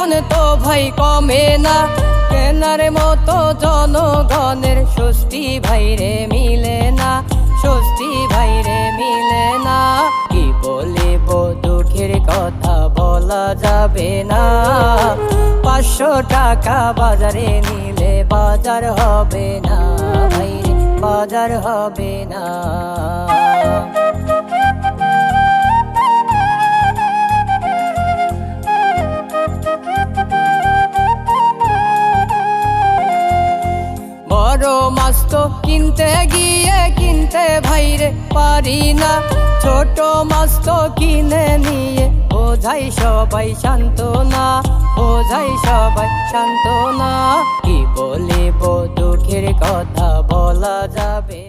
বেতন তো ভাই কমে না, কেনার মতো জনগণের স্বস্তি ভাইরে মিলে না, স্বস্তি ভাইরে মিলে না। কি বলিব দুঃখের কথা বলা যাবে না, 500 টাকা বাজারে নিলে বাজার হবে না ভাইরে, বাজার হবে না। বড় মাছ তো কিনতে গিয়ে কিনতে ভাইরে পারি না, ছোট মাছ তো কিনে নিয়ে বোঝাই সবাই শান্ত না, বোঝাই সবাই শান্ত না। কি বলিব দুঃখের কথা বলা যাবে।